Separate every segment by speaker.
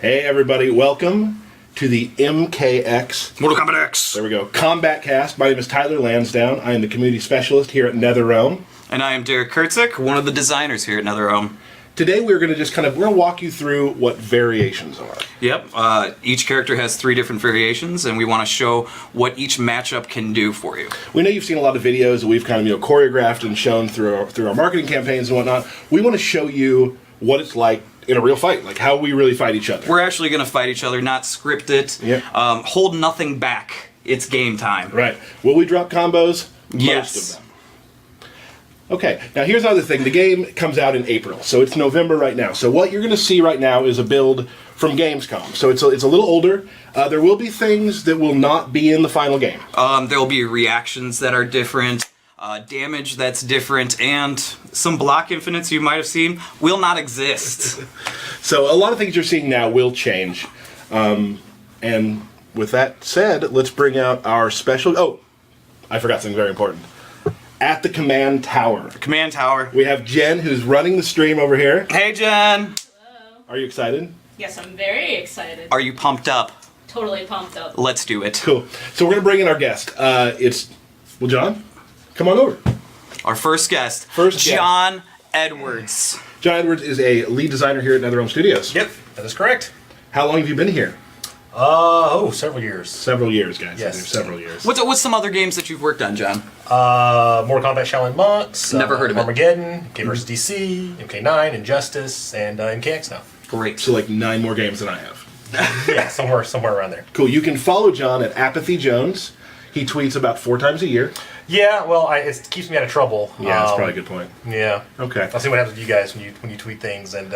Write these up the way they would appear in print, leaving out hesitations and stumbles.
Speaker 1: Hey everybody, welcome to the MKX.
Speaker 2: Mortal Kombat X.
Speaker 1: There we go. Combat Cast. My name is Tyler Lansdowne. I am the community specialist here at NetherRealm.
Speaker 2: And I am Derek Kurtzik, one of the designers here at NetherRealm.
Speaker 1: Today we're going to just we're going to walk you through what variations are.
Speaker 2: Yep. Each character has 3 different variations, and we want to show what each matchup can do for you.
Speaker 1: We know you've seen a lot of videos that we've kind of choreographed and shown through our marketing campaigns and whatnot. We want to show you what it's like in a real fight, like how we really fight each other.
Speaker 2: We're actually going to fight each other, not script it.
Speaker 1: Yep.
Speaker 2: Hold nothing back. It's game time.
Speaker 1: Right. Will we drop combos?
Speaker 2: Yes.
Speaker 1: Most of them. Okay, now here's another thing. The game comes out in April, so it's November right now. So what you're going to see right now is a build from Gamescom. So it's a little older. There will be things that will not be in the final game.
Speaker 2: There will be reactions that are different, damage that's different, and some block infinites you might have seen will not exist.
Speaker 1: So a lot of things you're seeing now will change. And with that said, let's bring out our special... Oh, I forgot something very important. At the command tower.
Speaker 2: Command tower.
Speaker 1: We have Jen, who's running the stream over here.
Speaker 2: Hey, Jen.
Speaker 3: Hello.
Speaker 1: Are you excited?
Speaker 3: Yes, I'm very excited.
Speaker 2: Are you pumped up?
Speaker 3: Totally pumped up.
Speaker 2: Let's do it.
Speaker 1: Cool. So we're going to bring in our guest. Well, John, come on over.
Speaker 2: Our first guest, John Edwards.
Speaker 1: John Edwards is a lead designer here at NetherRealm Studios.
Speaker 4: Yep, that is correct.
Speaker 1: How long have you been here?
Speaker 4: Several years.
Speaker 1: Several years, guys.
Speaker 4: Yes.
Speaker 1: Several years.
Speaker 2: What's some other games that you've worked on, John?
Speaker 4: Mortal Kombat Shaolin Monks.
Speaker 2: Never heard of it.
Speaker 4: Armageddon, K vs. DC, MK9, Injustice, and MKX now.
Speaker 2: Great.
Speaker 1: So like 9 more games than I have.
Speaker 4: Yeah, somewhere around there.
Speaker 1: Cool. You can follow John at Apathy Jones. He tweets about 4 times a year.
Speaker 4: Yeah, well, it keeps me out of trouble.
Speaker 1: Yeah, that's probably a good point.
Speaker 4: Yeah.
Speaker 1: Okay.
Speaker 4: I'll see what happens with you guys when you tweet things and.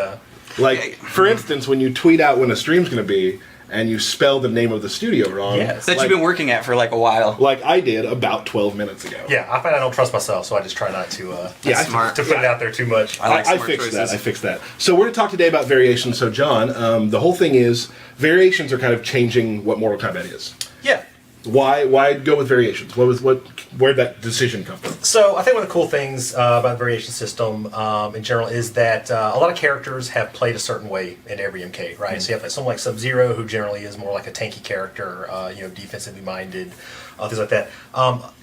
Speaker 1: Like, for instance, when you tweet out when a stream's going to be, and you spell the name of the studio wrong.
Speaker 4: Yes.
Speaker 2: That you've been working at for like a while.
Speaker 1: Like I did about 12 minutes ago.
Speaker 4: Yeah, I find I don't trust myself, so I just try not to.
Speaker 1: Yeah,
Speaker 2: smart.
Speaker 4: To put it out there too much.
Speaker 1: I fixed that. I fixed that. So we're going to talk today about variations. So John, the whole thing is variations are kind of changing what Mortal Kombat is.
Speaker 4: Yeah.
Speaker 1: Why go with variations? Where'd that decision come from?
Speaker 4: So I think one of the cool things about the variation system in general is that a lot of characters have played a certain way in every MK, right? Mm-hmm. So you have someone like Sub-Zero, who generally is more like a tanky character, defensively minded, things like that.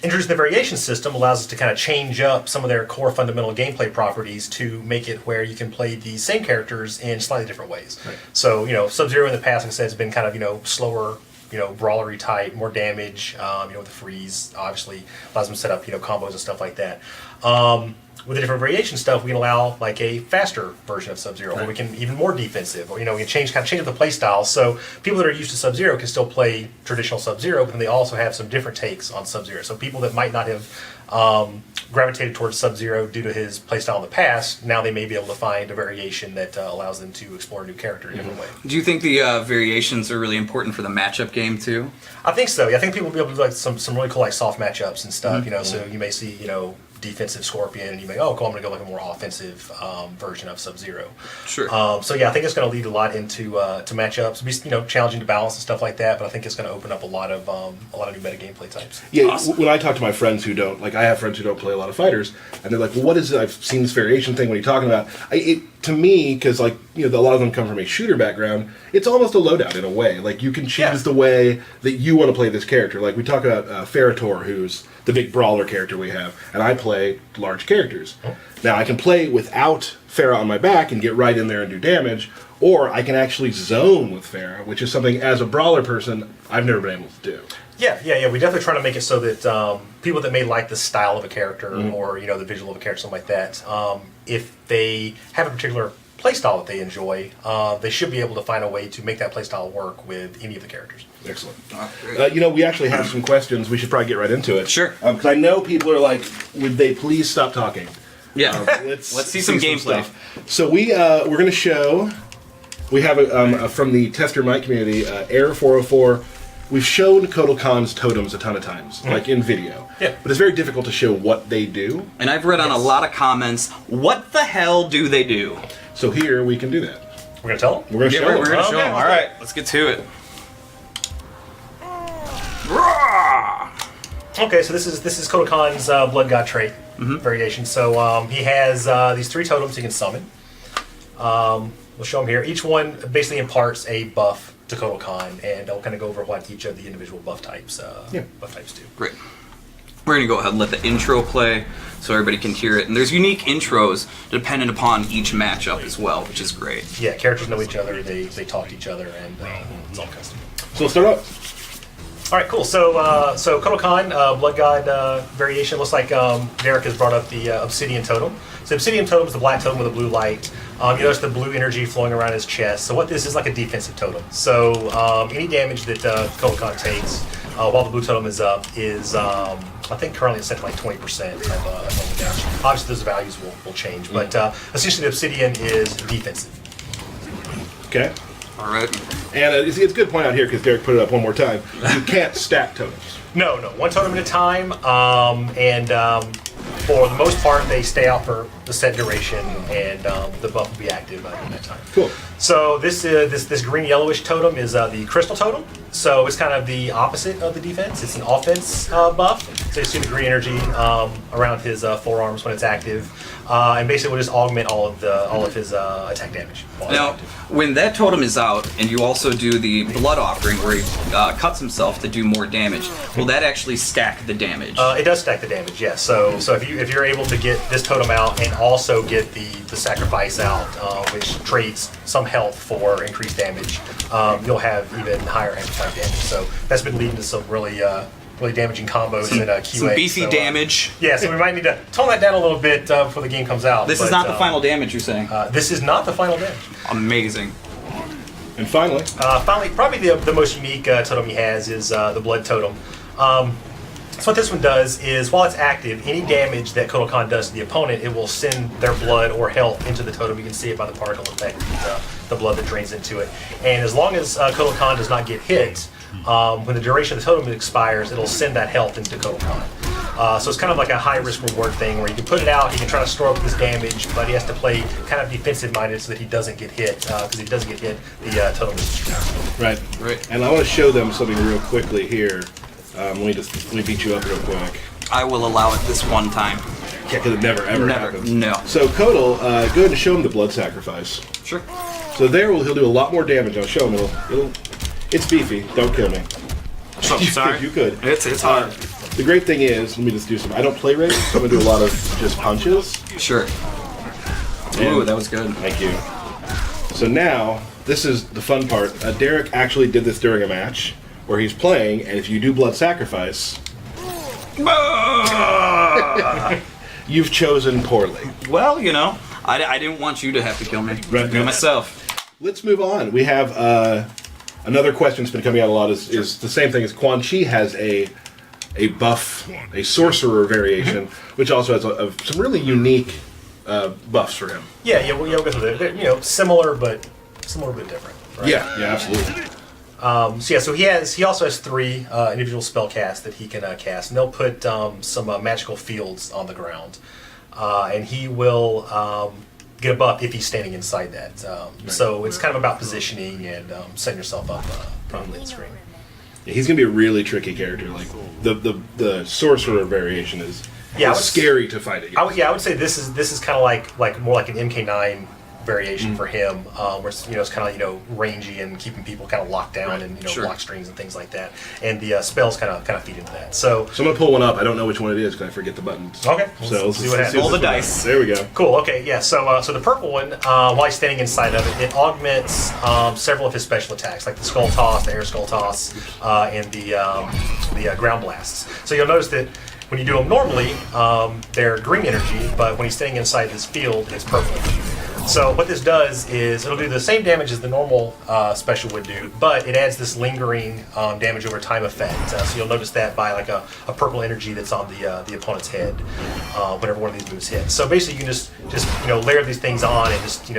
Speaker 4: Introducing the variation system allows us to kind of change up some of their core fundamental gameplay properties to make it where you can play these same characters in slightly different ways. Right. So, Sub-Zero in the past, like I said, has bbeen kind of, slower, brawlery type, more damage, with the freeze, obviously allows them to set up, combos and stuff like that. With the different variation stuff, we can allow like a faster version of Sub-Zero, right, where we can even more defensive, or we can change up the play style. So people that are used to Sub-Zero can still play traditional Sub-Zero, but then they also have some different takes on Sub-Zero. So people that might not have gravitated towards Sub-Zero due to his playstyle in the past, now they may be able to find a variation that allows them to explore a new character in a different way.
Speaker 2: Do you think the variations are really important for the matchup game too?
Speaker 4: I think so. Yeah, I think people will be able to do like some really cool like soft matchups and stuff. Mm-hmm. So you may see defensive Scorpion, and you may cool, I'm going to go like a more offensive version of Sub-Zero.
Speaker 2: Sure.
Speaker 4: So yeah, I think it's going to lead a lot into to matchups. It'll be challenging to balance and stuff like that. But I think it's going to open up a lot of new meta gameplay types.
Speaker 1: Yeah.
Speaker 4: Awesome.
Speaker 1: When I talk to my friends who don't, I have friends who don't play a lot of fighters, and they're like, "Well, what is it? I've seen this variation thing. What are you talking about?" To me, because a lot of them come from a shooter background, it's almost a loadout in a way. Like you can choose the way that you want to play this character. Like we talk about Ferrator, who's the big brawler character we have, and I play large characters. Oh. Now I can play without Farah on my back and get right in there and do damage, or I can actually zone with Farah, which is something as a brawler person I've never been able to do.
Speaker 4: Yeah. We definitely try to make it so that people that may like the style of a character or the visual of a character, something like that, if they have a particular playstyle that they enjoy, they should be able to find a way to make that playstyle work with any of the characters.
Speaker 1: Excellent. We actually have some questions. We should probably get right into it.
Speaker 2: Sure.
Speaker 1: Because I know people are like, would they please stop talking?
Speaker 2: Yeah.
Speaker 1: Let's
Speaker 2: see some gameplay.
Speaker 1: So we're going to show. We have from the Tester Mike community, Air 404. We've shown Kotal Khan's totems a ton of times, like in video.
Speaker 4: Yeah.
Speaker 1: But it's very difficult to show what they do.
Speaker 2: And I've read on a lot of comments, what the hell do they do?
Speaker 1: So here we can do that.
Speaker 4: We're going to tell them?
Speaker 1: We're going to show them.
Speaker 2: We're going to show them. All right, let's get to it.
Speaker 4: Okay, so this is Kotal Khan's Blood God trait variation. So he has these 3 totems he can summon. we'll show them here. Each one basically imparts a buff to Kotal Khan, and I'll kind of go over what each of the individual buff types do.
Speaker 2: Great. We're going to go ahead and let the intro play so everybody can hear it. And there's unique intros dependent upon each matchup as well, which is great.
Speaker 4: Yeah, characters know each other, they talk to each other, and it's all custom.
Speaker 1: So let's start up.
Speaker 4: All right, cool. So Kotal Khan, Blood God variation. Looks like Derek has brought up the Obsidian Totem. So Obsidian Totem is the black totem with a blue light. You notice the blue energy flowing around his chest. So what this is like a defensive totem. So any damage that Kotal Khan takes while the blue totem is up is, I think currently it's set to like 20% of damage. Obviously those values will change, but essentially the Obsidian is defensive.
Speaker 1: Okay.
Speaker 2: All right.
Speaker 1: And it's a good point out here because Derek put it up one more time. You can't stack totems.
Speaker 4: No, one totem at a time, and for the most part, they stay out for the set duration, and the buff will be active in that time.
Speaker 1: Cool.
Speaker 4: So this green yellowish totem is the crystal totem. So it's kind of the opposite of the defense. It's an offense buff. So you see the green energy around his forearms when it's active, and basically will just augment all of his attack damage.
Speaker 2: Now, when that totem is out, and you also do the blood offering where he cuts himself to do more damage, will that actually stack the damage?
Speaker 4: It does stack the damage, yes. So if you're able to get this totem out and also get the sacrifice out, which trades some health for increased damage, you'll have even higher amplified damage. So that's been leading to some really damaging combos in QA.
Speaker 2: Some beefy damage.
Speaker 4: Yeah, so we might need to tone that down a little bit before the game comes out.
Speaker 2: This is not the final damage, you're saying?
Speaker 4: This is not the final damage.
Speaker 2: Amazing.
Speaker 1: And finally,
Speaker 4: probably the most unique totem he has is the blood totem. So what this one does is, while it's active, any damage that Kotal Khan does to the opponent, it will send their blood or health into the totem. You can see it by the particle effect, the blood that drains into it. And as long as Kotal Khan does not get hit, when the duration of the totem expires, it'll send that health into Kotal Khan. So it's kind of like a high-risk reward thing where you can put it out, he can try to store up this damage, but he has to play kind of defensive-minded so that he doesn't get hit. Because if he doesn't get hit, the totem is destroyed.
Speaker 1: right. And I want to show them something real quickly here. Let me beat you up real quick.
Speaker 2: I will allow it this one time.
Speaker 1: Yeah, because it never ever
Speaker 2: Never.
Speaker 1: happens.
Speaker 2: No.
Speaker 1: So Kotal, go ahead and show him the blood sacrifice.
Speaker 2: Sure.
Speaker 1: So he'll do a lot more damage. I'll show him. It's beefy. Don't kill me.
Speaker 2: Oh, sorry.
Speaker 1: You could.
Speaker 2: It's hard.
Speaker 1: The great thing is, let me just do some. I don't play rage, so I'm gonna do a lot of just punches.
Speaker 2: Sure. Ooh, that was good.
Speaker 1: Thank you. So now, this is the fun part. Derek actually did this during a match where he's playing, and if you do blood sacrifice, you've chosen poorly.
Speaker 2: Well, I didn't want you to have to kill me.
Speaker 1: Right.
Speaker 2: Do it myself.
Speaker 1: Let's move on. We have another question that's been coming out a lot is the same thing as Quan Chi has a buff, a sorcerer variation, which also has some really unique buffs for him.
Speaker 4: We'll go through it. They're, similar but different. Right?
Speaker 1: Yeah, absolutely.
Speaker 4: So he also has 3 individual spell casts that he can cast, and they'll put some magical fields on the ground, and he will get a buff if he's standing inside that. So it's kind of about positioning and setting yourself up properly on the screen.
Speaker 1: Yeah, he's gonna be a really tricky character. Like the sorcerer variation is scary to fight against.
Speaker 4: I would say this is kind of like more like an MK9 variation for him, where it's kind of rangy and keeping people kind of locked down and block strings and things like that, and the spells kind of feed into that. So
Speaker 1: I'm gonna pull one up. I don't know which one it is because I forget the buttons.
Speaker 4: Okay,
Speaker 1: so
Speaker 4: let's see what happens.
Speaker 2: Roll the dice.
Speaker 1: There we go.
Speaker 4: Cool. Okay. Yeah. So the purple one, while he's standing inside of it, it augments several of his special attacks, like the skull toss, the air skull toss, and the ground blasts. So you'll notice that when you do them normally, they're green energy, but when he's standing inside this field, it's purple energy. So what this does is it'll do the same damage as the normal special would do, but it adds this lingering damage over time effect. So you'll notice that by like a purple energy that's on the opponent's head whenever one of these moves hits. So basically, you can just layer these things on and just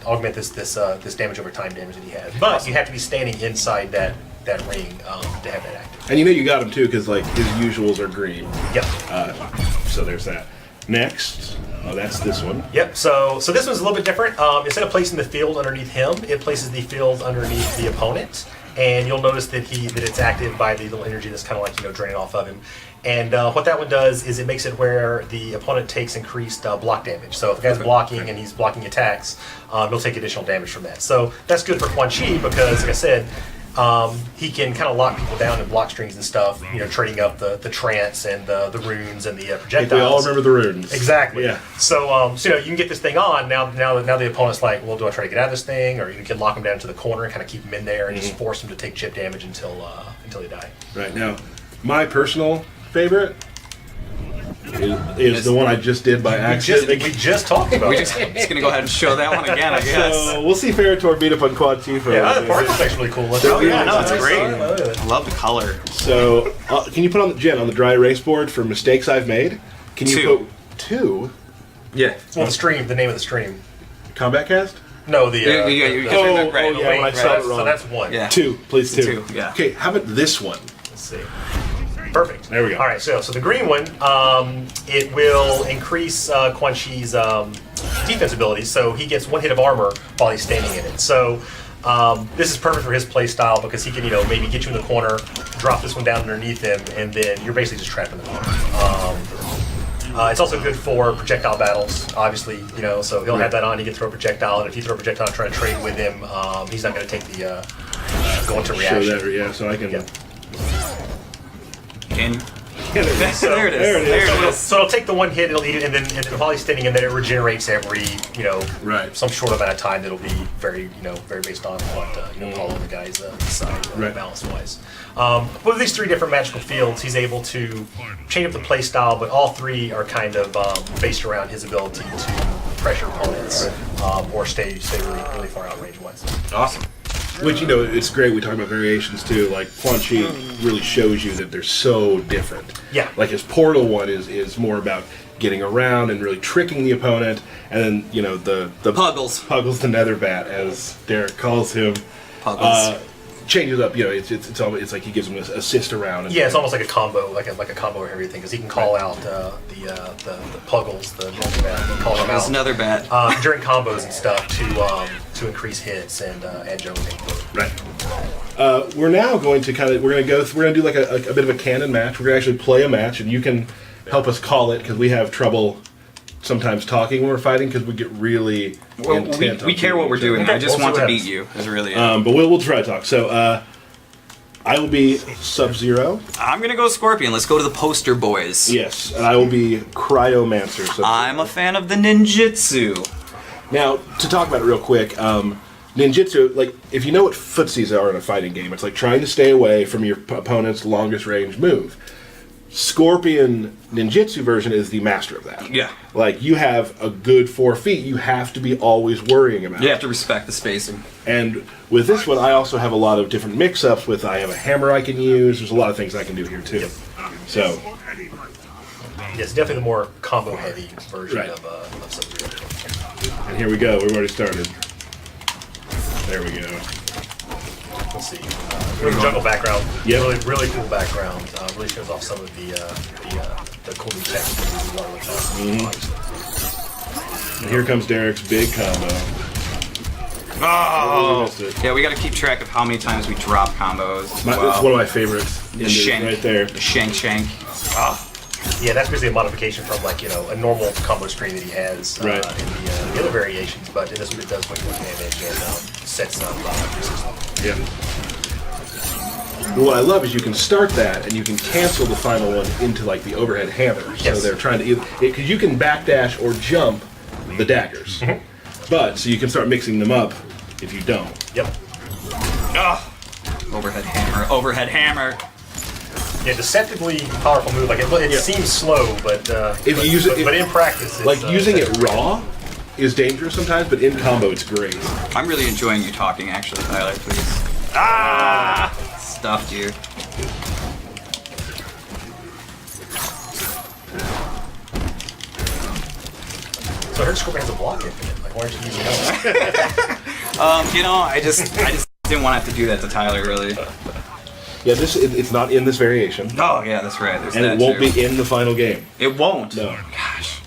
Speaker 4: augment this damage over time damage that he has. But you have to be standing inside that ring to have that active.
Speaker 1: And you got him too because like his usuals are green.
Speaker 4: Yep.
Speaker 1: So there's that. Next, that's this one.
Speaker 4: Yep. So this one's a little bit different. Instead of placing the field underneath him, it places the field underneath the opponent, and you'll notice that it's active by the little energy that's kind of like draining off of him. And what that one does is it makes it where the opponent takes increased block damage. So if the guy's blocking and he's blocking attacks, he'll take additional damage from that. So that's good for Quan Chi because, like I said, he can kind of lock people down in block strings and stuff, trading up the trance and the runes and the projectiles.
Speaker 1: We all remember the runes.
Speaker 4: Exactly.
Speaker 1: Yeah.
Speaker 4: So, you can get this thing on. Now the opponent's like, well, do I try to get out of this thing? Or you can lock him down to the corner and kind of keep him in there and just force him to take chip damage until they die.
Speaker 1: Right. Now, my personal favorite is the one I just did by accident.
Speaker 4: We just talked about it.
Speaker 2: Just gonna go ahead and show that one again, I guess.
Speaker 1: So we'll see Ferritor beat up on Quan Chi for
Speaker 4: the part effect's really cool.
Speaker 2: Oh yeah, no, it's great. I love the color.
Speaker 1: So, can you put on Jen on the dry erase board for mistakes I've made? Can you put 2?
Speaker 2: Yeah.
Speaker 4: Well, the name of the stream.
Speaker 1: Combat Cast?
Speaker 4: No, the.
Speaker 1: When I saw it wrong.
Speaker 4: So that's 1.
Speaker 2: Yeah.
Speaker 1: 2, please 2.
Speaker 2: Yeah.
Speaker 1: Okay, how about this one?
Speaker 4: Let's see. Perfect.
Speaker 1: There we go.
Speaker 4: All right, so the green one, it will increase Quan Chi's defense abilities, so he gets 1 hit of armor while he's standing in it. So this is perfect for his play style because he can, maybe get you in the corner, drop this one down underneath him, and then you're basically just trapped in the corner. It's also good for projectile battles, obviously, so he'll have that on, he can throw a projectile, and if you throw a projectile and try to trade with him, he's not going to take the go into reaction.
Speaker 1: Show that, so I can...
Speaker 4: Yeah.
Speaker 2: Can you?
Speaker 1: There it is.
Speaker 4: So it'll take the 1 hit, it'll eat it, and then while he's standing in there, it regenerates every, some short amount of time that'll be very, very based on what, Paul and the guys decide balance-wise. With these 3 different magical fields, he's able to change up the play style, but all 3 are kind of based around his ability to pressure opponents or stay really, really far out range-wise.
Speaker 2: Awesome.
Speaker 1: Which, it's great. We talk about variations too. Like, Quan Chi really shows you that they're so different.
Speaker 4: Yeah.
Speaker 1: Like, his portal one is more about getting around and really tricking the opponent. And then, the Puggles the Nether Bat, as Derek calls him.
Speaker 2: Puggles.
Speaker 1: Changes up, it's like he gives him an assist around.
Speaker 4: Yeah, it's almost like a combo, like a combo of everything, because he can call out the Puggles, the Nether Bat, he calls them out.
Speaker 2: Another bat.
Speaker 4: During combos and stuff to increase hits and juggling.
Speaker 1: Right. We're now going to we're gonna do like a bit of a canon match. We're gonna actually play a match, and you can help us call it because we have trouble sometimes talking when we're fighting because we get really intent.
Speaker 2: We care what we're doing. I just want to beat you. Is really it.
Speaker 1: But we'll try to talk. So I will be Sub-Zero.
Speaker 2: I'm gonna go Scorpion. Let's go to the poster boys.
Speaker 1: Yes, and I will be Cryomancer. Sub-Zero.
Speaker 2: I'm a fan of the ninjutsu.
Speaker 1: Now, to talk about it real quick, ninjutsu, like, if you know what footsies are in a fighting game, it's like trying to stay away from your opponent's longest range move. Scorpion ninjutsu version is the master of that.
Speaker 2: Yeah.
Speaker 1: Like, you have a good 4 feet, you have to be always worrying about.
Speaker 2: You have to respect the spacing.
Speaker 1: And with this one, I also have a lot of different mix-ups with, I have a hammer I can use, there's a lot of things I can do here too.
Speaker 4: Yep.
Speaker 1: So.
Speaker 4: Yes, definitely the more combo-heavy version
Speaker 1: Right.
Speaker 4: of Sub-Zero.
Speaker 1: And here we go, we've already started. There we go.
Speaker 4: Let's see. Jungle background.
Speaker 1: Yep.
Speaker 4: Really, really cool background. Really shows off some of the cool new tech.
Speaker 1: And here comes Derek's big combo.
Speaker 2: Oh!
Speaker 1: Missed it.
Speaker 2: Yeah, we got to keep track of how many times we drop combos.
Speaker 1: It's one of my favorites.
Speaker 2: The shank.
Speaker 1: Right there.
Speaker 2: The shank. Oh.
Speaker 4: Yeah, that's basically a modification from a normal combo screen that he has
Speaker 1: Right.
Speaker 4: in the other variations, but in this one it does way more damage and sets up resistance.
Speaker 1: Yeah. Well, what I love is you can start that and you can cancel the final one into like the overhead hammer.
Speaker 4: Yes.
Speaker 1: So they're trying to because you can backdash or jump the daggers, but so you can start mixing them up if you don't.
Speaker 4: Yep.
Speaker 2: Oh. Overhead hammer.
Speaker 4: Yeah, deceptively powerful move. Like it seems slow, but
Speaker 1: If you use it,
Speaker 4: but in practice, it's,
Speaker 1: like using it raw is dangerous sometimes, but in combo it's great.
Speaker 2: I'm really enjoying you talking, actually, Tyler. Please. Ah! Stuffed you.
Speaker 4: So I heard Scorpion has a block infinite. Like, why aren't you using that?
Speaker 2: I just didn't want to have to do that to Tyler, really.
Speaker 1: Yeah, it's not in this variation,
Speaker 2: Oh, yeah, that's right. There's
Speaker 1: and
Speaker 2: that
Speaker 1: it won't
Speaker 2: too.
Speaker 1: be in the final game.
Speaker 2: It won't.
Speaker 1: No.
Speaker 2: Gosh.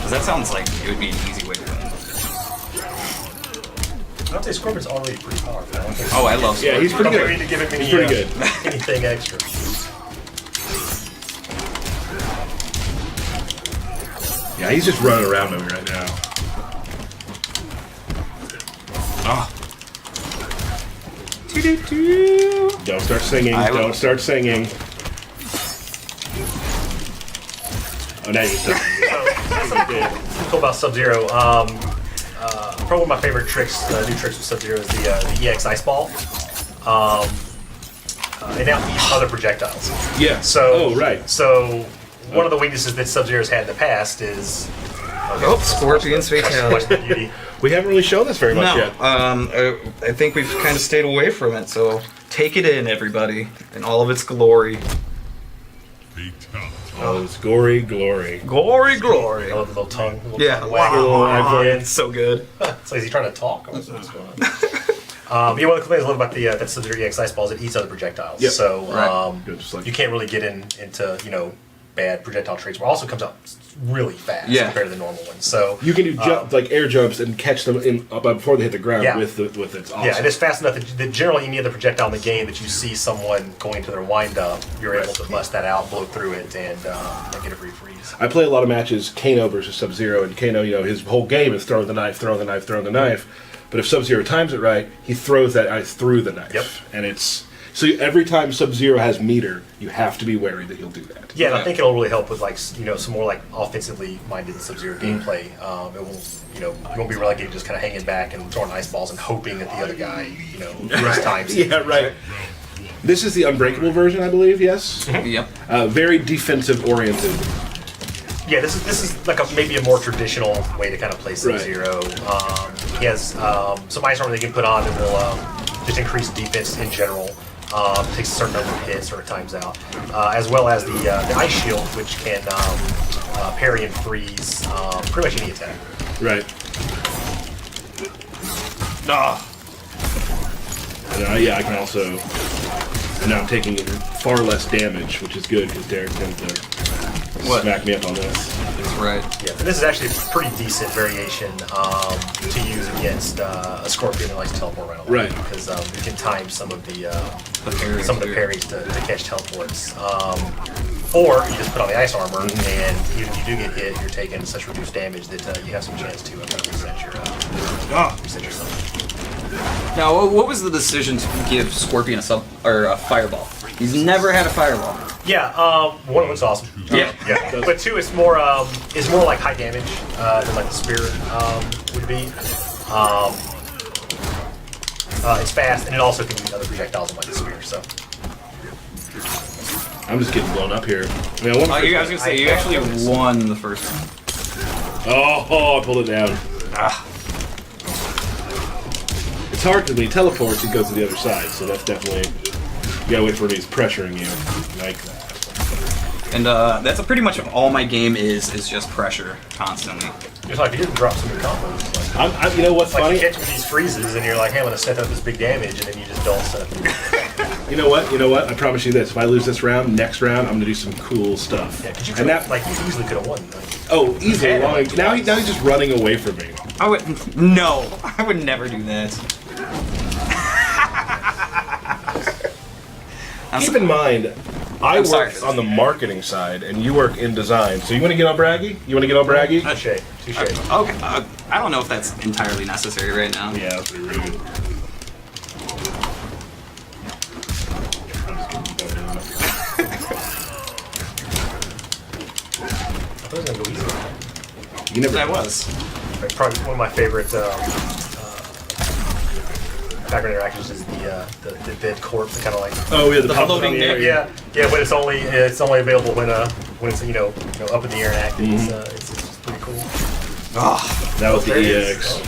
Speaker 2: 'Cause that sounds like it would be an easy way to win.
Speaker 4: I'd say Scorpion's already pretty powerful. I don't think
Speaker 2: Oh, I love
Speaker 1: Yeah, he's pretty
Speaker 4: I don't
Speaker 1: good.
Speaker 4: need to give him any,
Speaker 1: He's pretty good.
Speaker 4: anything extra.
Speaker 1: Yeah, he's just running around over right now.
Speaker 2: Oh. Doo-doo-doo.
Speaker 1: Don't start singing.
Speaker 2: I will.
Speaker 1: Don't start singing. Oh, now you start.
Speaker 4: Cool about Sub-Zero. Probably one of my favorite tricks, new tricks with Sub-Zero is the EX Ice Ball. It now eats other projectiles.
Speaker 1: Yeah.
Speaker 4: So,
Speaker 1: Oh, right.
Speaker 4: So, one of the weaknesses that Sub-Zero's had in the past is.
Speaker 2: Oh, Scorpion's
Speaker 4: Watch
Speaker 2: fatality.
Speaker 4: the beauty.
Speaker 1: We haven't really shown this very much
Speaker 2: No,
Speaker 1: yet.
Speaker 2: I think we've kind of stayed away from it, so take it in, everybody, in all of its glory.
Speaker 1: Oh, it's gory glory.
Speaker 2: Glory, glory.
Speaker 4: I love the little tongue. The little
Speaker 2: Yeah,
Speaker 4: tongue
Speaker 2: wow.
Speaker 4: wagging.
Speaker 2: It's so good.
Speaker 4: So is he trying to talk? Or what's going on? Yeah, one of the things I love about the that Sub-Zero EX Ice Ball is it eats other projectiles.
Speaker 1: Yep.
Speaker 4: So
Speaker 2: Right.
Speaker 1: Good, just like
Speaker 4: you can't really get into bad projectile traits. But it also comes out really fast
Speaker 2: Yeah.
Speaker 4: compared to the normal ones. So
Speaker 1: you can do like air jumps and catch them before they hit the ground
Speaker 4: Yeah.
Speaker 1: with its awesome.
Speaker 4: yeah, and it's fast enough that generally any other projectile in the game that you see someone going to their wind up, you're able to bust that out, blow through it, and get a free freeze.
Speaker 1: I play a lot of matches Kano versus Sub-Zero, and Kano, his whole game is throwing the knife, throwing the knife, throwing the knife. But if Sub-Zero times it right, he throws that ice through the knife.
Speaker 4: Yep.
Speaker 1: And it's so every time Sub-Zero has meter, you have to be wary that he'll do that.
Speaker 4: Yeah, and I think it'll really help with some more offensively minded Sub-Zero gameplay. It won't you won't be relegated just kind of hanging back and throwing ice balls and hoping that the other guy first times.
Speaker 1: Yeah, right. This is the unbreakable version, I believe. Yes.
Speaker 2: Yep.
Speaker 1: Very defensive oriented.
Speaker 4: Yeah, this is like maybe a more traditional way to kind of play Sub-Zero. He has some ice armor they can put on that will just increase defense in general. Takes a certain number of hits or it times out, as well as the ice shield, which can parry and freeze pretty much any attack.
Speaker 1: Right.
Speaker 2: Ah.
Speaker 1: And, yeah, I can also. And now I'm taking far less damage, which is good because Derek tends to smack me up on this.
Speaker 2: That's right.
Speaker 4: Yeah, and this is actually a pretty decent variation to use against a Scorpion that likes to teleport around a lot.
Speaker 1: Right.
Speaker 4: Because you can time some of the
Speaker 2: parries,
Speaker 4: parries to catch teleports. Or you just put on the ice armor, and even if you do get hit, you're taking such reduced damage that you have some chance to reset yourself.
Speaker 2: Now, what was the decision to give Scorpion a fireball? He's never had a fireball.
Speaker 4: Yeah, one looks awesome.
Speaker 2: Yeah.
Speaker 4: Yeah. But two, it's more like high damage than like the spear would be. It's fast, and it also can use other projectiles than like the spear. So.
Speaker 1: I'm just getting blown up here. I mean,
Speaker 2: I was gonna say you actually won the first one.
Speaker 1: Oh, I pulled it down. It's hard because when he teleports, he goes to the other side. So that's definitely you gotta wait for when he's pressuring you like that.
Speaker 2: And that's pretty much all my game is just pressure constantly.
Speaker 4: It's like you didn't drop some new combos. Like,
Speaker 1: You know what's
Speaker 4: like
Speaker 1: funny?
Speaker 4: you catch with these freezes, and you're like, hey, I'm gonna set up this big damage, and then you just don't set up.
Speaker 1: You know what? I promise you this: if I lose this round, next round, I'm gonna do some cool stuff.
Speaker 4: Yeah, because you
Speaker 1: and that,
Speaker 4: you easily could have won. Like,
Speaker 1: easily.
Speaker 4: Yeah,
Speaker 1: Long, now he's just running away from me.
Speaker 2: I would never do that.
Speaker 1: Keep in mind, I
Speaker 2: I'm sorry
Speaker 1: work
Speaker 2: for
Speaker 1: on the marketing side, and you work in design. So you want to get all braggy?
Speaker 4: touche.
Speaker 2: Okay, I don't know if that's entirely necessary right now.
Speaker 1: Yeah, that's pretty rude.
Speaker 4: I was gonna go easy.
Speaker 1: You never.
Speaker 2: I was.
Speaker 4: Like, probably one of my favorite background interactions is the dead corpse, kind of like.
Speaker 1: Oh yeah, the pump
Speaker 2: floating
Speaker 1: in the air.
Speaker 2: deck.
Speaker 4: Yeah, but it's only available when it's up in the air and active. It's pretty cool.
Speaker 1: That was the
Speaker 4: There it is.
Speaker 1: EX.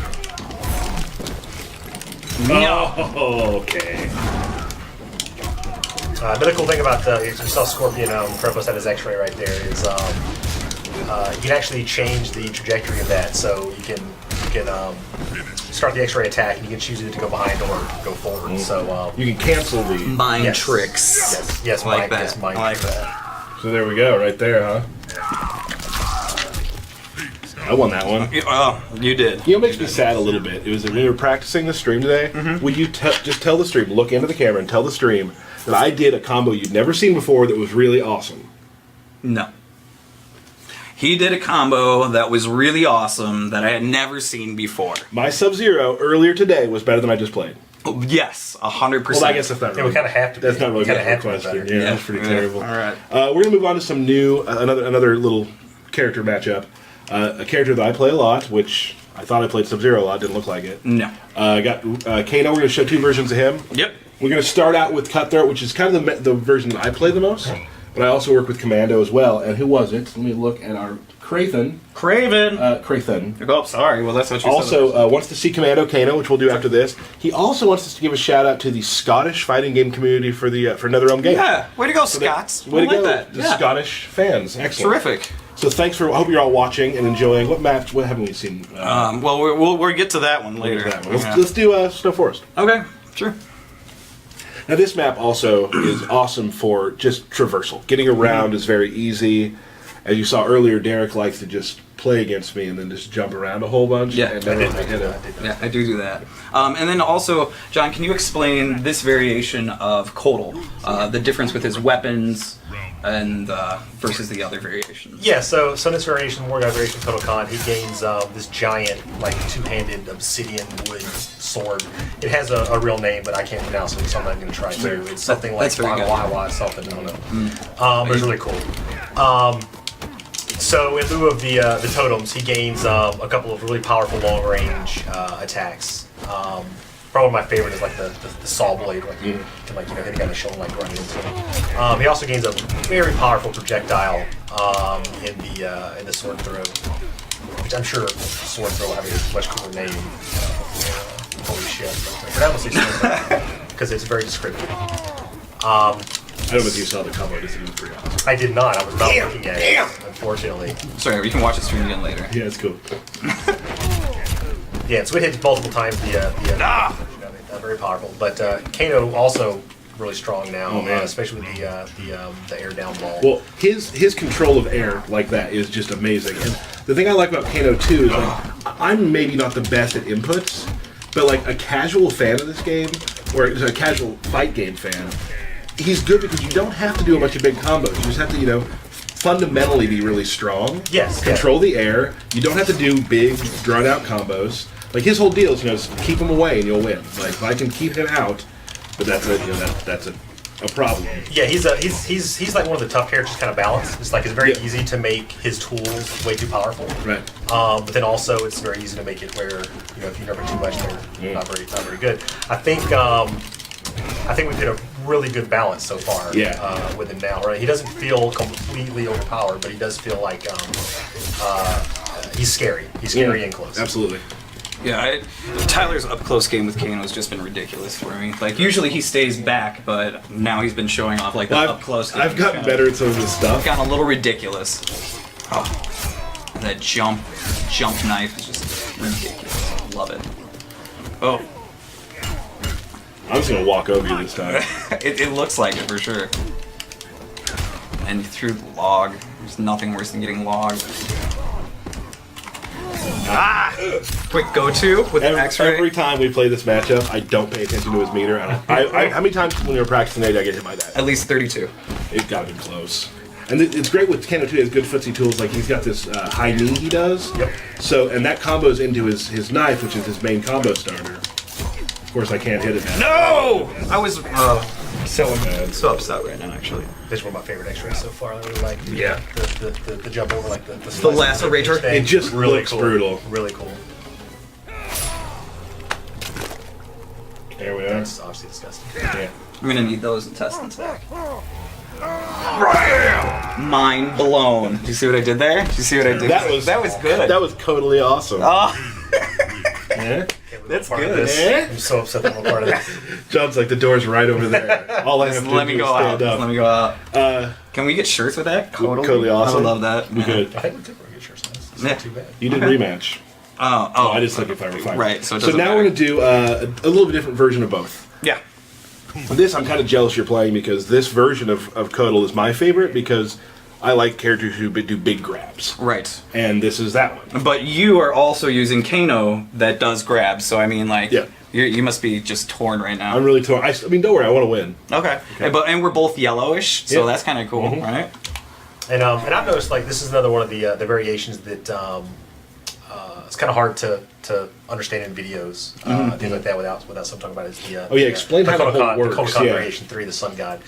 Speaker 2: No.
Speaker 1: Oh, okay.
Speaker 4: Another cool thing about you saw Scorpion Krobos at his X-ray right there is you can actually change the trajectory of that. So you can start the X-ray attack and you can choose either to go behind or go forward. So
Speaker 1: You can cancel the.
Speaker 2: Mind
Speaker 4: Yes.
Speaker 2: tricks.
Speaker 4: yes,
Speaker 2: Like that.
Speaker 4: mind
Speaker 2: I like
Speaker 4: trick.
Speaker 1: So there we go, right there, huh? I won that one.
Speaker 2: Oh, you did.
Speaker 1: You know, it makes me sad a little bit. It was when we were practicing the stream today. Would you just tell the stream, look into the camera and tell the stream that I did a combo you'd never seen before that was really awesome?
Speaker 2: No. He did a combo that was really awesome that I had never seen before.
Speaker 1: My Sub-Zero earlier today was better than I just played.
Speaker 2: Oh, yes, 100%.
Speaker 1: Well, I guess that's not really.
Speaker 4: Yeah, we kind of have to.
Speaker 1: That's not really
Speaker 4: kind of
Speaker 1: a
Speaker 4: have to be
Speaker 1: question.
Speaker 4: better.
Speaker 1: Yeah, that's pretty terrible.
Speaker 2: All right.
Speaker 1: We're gonna move on to some new, another little character matchup. A character that I play a lot, which I thought I played Sub-Zero a lot, didn't look like it.
Speaker 2: No.
Speaker 1: I got Kano. We're gonna show two versions of him.
Speaker 2: Yep.
Speaker 1: We're gonna start out with Cutthroat, which is kind of the version that I play the most. But I also work with Commando as well. And who was it? Let me look at our Crathen.
Speaker 2: Craven.
Speaker 1: Crathen.
Speaker 2: Oh, sorry. Well, that's what you said.
Speaker 1: Also wants to see Commando Kano, which we'll do after this. He also wants us to give a shout out to the Scottish fighting game community for the for NetherRealm game.
Speaker 2: Yeah. Way to go, Scots.
Speaker 1: Way to
Speaker 2: I like
Speaker 1: go,
Speaker 2: that.
Speaker 1: the
Speaker 2: Yeah.
Speaker 1: Scottish fans. Excellent.
Speaker 2: Terrific.
Speaker 1: So thanks for. I hope you're all watching and enjoying. What match? What haven't we seen?
Speaker 2: Well, we'll get to that one later.
Speaker 1: That one.
Speaker 2: Yeah.
Speaker 1: Let's do Snow Forest.
Speaker 2: Okay. Sure.
Speaker 1: Now this map also is awesome for just traversal. Getting around is very easy. As you saw earlier, Derek likes to just play against me and then just jump around a whole bunch.
Speaker 2: Yeah.
Speaker 1: and
Speaker 4: I
Speaker 1: never
Speaker 4: did
Speaker 1: hit him.
Speaker 2: Yeah, I do that. And then also, John, can you explain this variation of Kotal, the difference with his weapons and versus the other variations?
Speaker 4: Yeah, so this variation, War God variation, Total Khan, he gains this giant, like, two-handed obsidian wood sword. It has a real name, but I can't pronounce it, so I'm not going to try to. It's something like
Speaker 2: That's very good.
Speaker 4: Wawa something, I don't know. But it's really cool. So in lieu of the totems, he gains a couple of really powerful long-range attacks. Probably my favorite is like the saw blade, like you can hit a guy in the shoulder, like running into him. He also gains a very powerful projectile in the sword throw, which I'm sure sword throw will have a much cooler name. Holy shit! But I will say sword throw because it's very descriptive.
Speaker 1: I don't know if you saw the combo. This was pretty awesome.
Speaker 4: I did not. I was not looking at it, unfortunately.
Speaker 2: Sorry, we can watch the stream again later.
Speaker 1: Yeah, it's cool.
Speaker 4: Yeah, so it hits multiple times very powerful. But Kano also really strong now,
Speaker 1: Oh, man.
Speaker 4: especially with the air down ball.
Speaker 1: Well, his control of air like that is just amazing. And the thing I like about Kano 2 is like I'm maybe not the best at inputs, but like a casual fan of this game, or a casual fight game fan, he's good because you don't have to do a bunch of big combos. You just have to, fundamentally be really strong.
Speaker 4: Yes.
Speaker 1: Control the air. You don't have to do big, drawn out combos. Like his whole deal is, just keep him away and you'll win. Like if I can keep him out, but that's a problem.
Speaker 4: Yeah, he's like one of the tough characters, kind of balanced. It's like it's very easy to make his tools way too powerful.
Speaker 1: Right.
Speaker 4: But then also it's very easy to make it where if you nerf it too much, they're not very good. I think we've hit a really good balance so far. With him now, right? He doesn't feel completely overpowered, but he does feel like he's scary. He's scary and close.
Speaker 1: Absolutely.
Speaker 2: Yeah, Tyler's up-close game with Kano has just been ridiculous for me. Like, usually he stays back, but now he's been showing off, like, the up-close game.
Speaker 1: I've gotten better at some of this stuff.
Speaker 2: Gotten a little ridiculous. Oh, that jump knife is just ridiculous. I love it. Oh.
Speaker 1: I'm just going to walk over you this time.
Speaker 2: It looks like it, for sure. And you threw the log. There's nothing worse than getting logged. Quick go-to with the X-ray.
Speaker 1: Every time we play this matchup, I don't pay attention to his meter. I how many times when you're practicing did I get hit by that?
Speaker 2: At least 32.
Speaker 1: It got to be close. And it's great with Kano 2. He has good footsie tools. Like he's got this high knee he does.
Speaker 4: Yep.
Speaker 1: So and that combos into his knife, which is his main combo starter. Of course, I can't hit it now.
Speaker 2: No! I was so upset right now, actually.
Speaker 4: This is one of my favorite X-rays so far. I really like
Speaker 2: Yeah.
Speaker 4: the jump over, like the
Speaker 2: lacerator.
Speaker 1: It just
Speaker 4: really
Speaker 1: looks
Speaker 4: cool.
Speaker 1: brutal.
Speaker 4: Really cool.
Speaker 1: There we are.
Speaker 4: It's obviously disgusting.
Speaker 1: Yeah.
Speaker 2: I'm gonna need those intestines back. Mind blown. Do you see what I did there? Do you see what I did? That was good.
Speaker 1: That was totally awesome.
Speaker 2: Oh,
Speaker 1: Yeah?
Speaker 2: that's
Speaker 4: Part of
Speaker 2: good.
Speaker 4: this.
Speaker 1: Eh?
Speaker 4: I'm so upset that I'm a part of this.
Speaker 1: John's like the door's right over there. All I have
Speaker 2: Just
Speaker 1: to
Speaker 2: let
Speaker 1: do
Speaker 2: me
Speaker 1: is
Speaker 2: go
Speaker 1: stand
Speaker 2: out.
Speaker 1: up.
Speaker 2: Let me go out. Can we get shirts with that?
Speaker 1: Totally awesome.
Speaker 2: I would love that.
Speaker 1: We could.
Speaker 4: I think we could really get shirts. It's
Speaker 2: Yeah.
Speaker 4: not too bad.
Speaker 1: You did
Speaker 2: Okay.
Speaker 1: rematch.
Speaker 2: Oh,
Speaker 1: I just think if I were fighting.
Speaker 2: Right, so it
Speaker 1: So
Speaker 2: doesn't
Speaker 1: now we're
Speaker 2: matter.
Speaker 1: going to do a little bit different version of both.
Speaker 2: Yeah.
Speaker 1: This I'm kind of jealous you're playing because this version of Kodal is my favorite because I like characters who do big grabs,
Speaker 2: Right.
Speaker 1: and this is that one.
Speaker 2: But you are also using Kano that does grabs, so I mean, like,
Speaker 1: Yeah.
Speaker 2: you must be just torn right now.
Speaker 1: I'm really torn. I mean, don't worry, I want to win.
Speaker 2: Okay. And we're both yellowish, so
Speaker 1: Yeah.
Speaker 2: that's kind of cool,
Speaker 1: Mhm.
Speaker 2: right?
Speaker 4: And I've noticed like this is another one of the variations that it's kind of hard to understand in videos, things like that without some talking about it. Is the
Speaker 1: Oh, yeah, explain how the whole
Speaker 4: Kodokan-
Speaker 1: works,
Speaker 4: The Kodokan
Speaker 1: yeah.
Speaker 4: variation 3, the Sun God.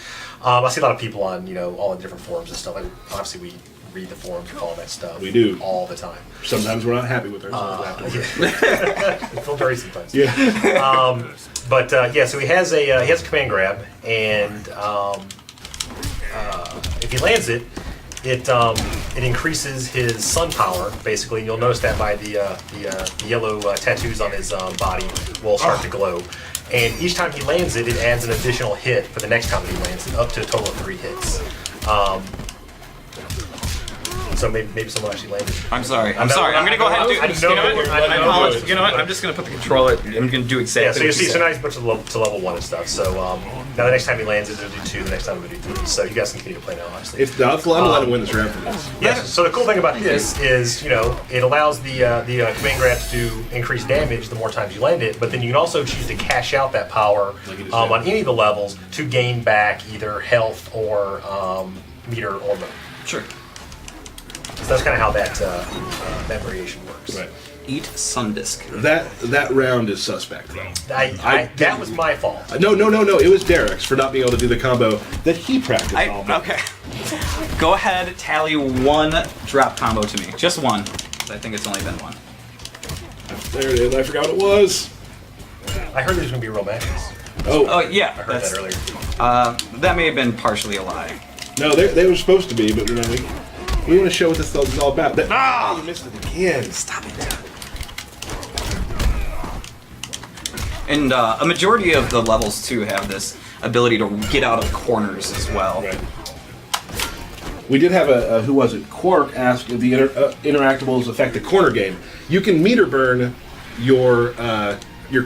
Speaker 4: I see a lot of people on all the different forums and stuff. Like obviously we read the forums and all that stuff.
Speaker 1: We do.
Speaker 4: all the time.
Speaker 1: Sometimes we're not happy with ourselves afterwards.
Speaker 4: I feel dirty sometimes.
Speaker 1: Yeah.
Speaker 4: But so he has a command grab, and if he lands it, it increases his sun power basically. And you'll notice that by the yellow tattoos on his body will start to glow. And each time he lands it, it adds an additional hit for the next time that he lands it, up to a total of 3 hits. So maybe someone actually landed.
Speaker 2: I'm sorry. I'm gonna go ahead and do.
Speaker 4: I know.
Speaker 2: I apologize. You know what? I'm just gonna put the controller. I'm gonna do exactly.
Speaker 4: Yeah, so you
Speaker 2: what
Speaker 4: see,
Speaker 2: said.
Speaker 4: so now he's put to level 1 and stuff. So now the next time he lands, it'll do 2. The next time it'll do 3. So you guys can continue to play now, obviously.
Speaker 1: If I'm gonna let him win this round for this.
Speaker 4: Yes. So the cool thing about this is, it allows the command grabs to increase damage the more times you land it, but then you can also choose to cash out that power
Speaker 1: Like you just
Speaker 4: on
Speaker 1: said.
Speaker 4: any of the levels to gain back either health or meter or both.
Speaker 2: Sure.
Speaker 4: So that's kind of how that variation works.
Speaker 1: Right.
Speaker 2: Eat Sundisk.
Speaker 1: That round is suspect.
Speaker 4: That was my fault.
Speaker 1: No. It was Derek's for not being able to do the combo that he practiced all day.
Speaker 2: Okay. Go ahead, tally 1 drop combo to me. Just one. I think it's only been one.
Speaker 1: There it is. I forgot what it was.
Speaker 4: I heard there's going to be real matches.
Speaker 2: Oh yeah,
Speaker 4: I heard that earlier.
Speaker 2: That may have been partially a lie.
Speaker 1: No, they were supposed to be, but we want to show what this is all about. You missed it again.
Speaker 2: Stop it. And a majority of the levels too have this ability to get out of corners as well.
Speaker 1: Right. We did have a who was it? Quark asked if the interactables affect the corner game. You can meter burn your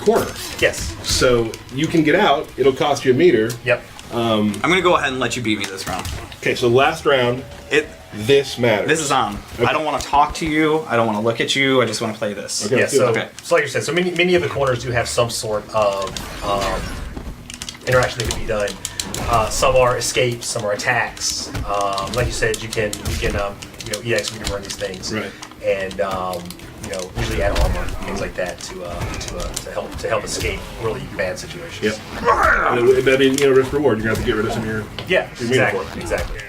Speaker 1: corner,
Speaker 4: Yes.
Speaker 1: so you can get out. It'll cost you a meter.
Speaker 4: Yep.
Speaker 2: I'm gonna go ahead and let you beat me this round.
Speaker 1: Okay, so last round, this matters.
Speaker 2: This is on.
Speaker 1: Okay.
Speaker 2: I don't want to talk to you. I don't want to look at you. I just want to play this.
Speaker 1: Okay.
Speaker 4: Yeah,
Speaker 1: let's do
Speaker 4: so,
Speaker 1: it.
Speaker 2: Okay.
Speaker 4: so like you said, so many of the corners do have some sort of interaction that can be done. Some are escapes, some are attacks. Like you said, you can EX meter burn these things,
Speaker 1: Right.
Speaker 4: and usually add armor, things like that to help escape really bad situations.
Speaker 1: Yep. I mean, risk reward. You're gonna have to get rid of some of your.
Speaker 4: Yeah,
Speaker 1: Your meter
Speaker 4: exactly,
Speaker 1: for it.
Speaker 4: exactly.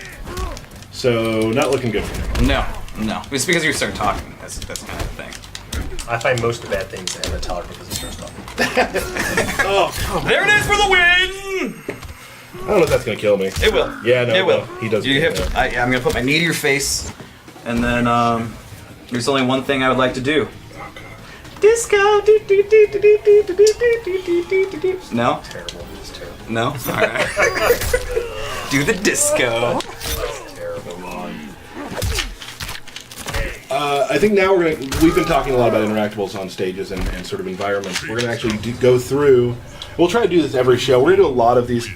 Speaker 1: So not looking good for me.
Speaker 2: No. It's because you start talking. That's kind of the thing.
Speaker 4: I find most of the bad things to have intolerant because it starts talking.
Speaker 2: There it is for the win!
Speaker 1: I don't know if that's gonna kill me.
Speaker 2: It will.
Speaker 1: Yeah, no,
Speaker 2: it will.
Speaker 1: He does.
Speaker 2: You have to, I'm gonna put my knee to your face, and then there's only one thing I would like to do. Disco. No.
Speaker 4: Terrible. It's terrible.
Speaker 2: No. All right. Do the disco.
Speaker 4: Terrible.
Speaker 1: I think now we've been talking a lot about interactables on stages and sort of environments. We're gonna actually go through. We'll try to do this every show. We're gonna do a lot of these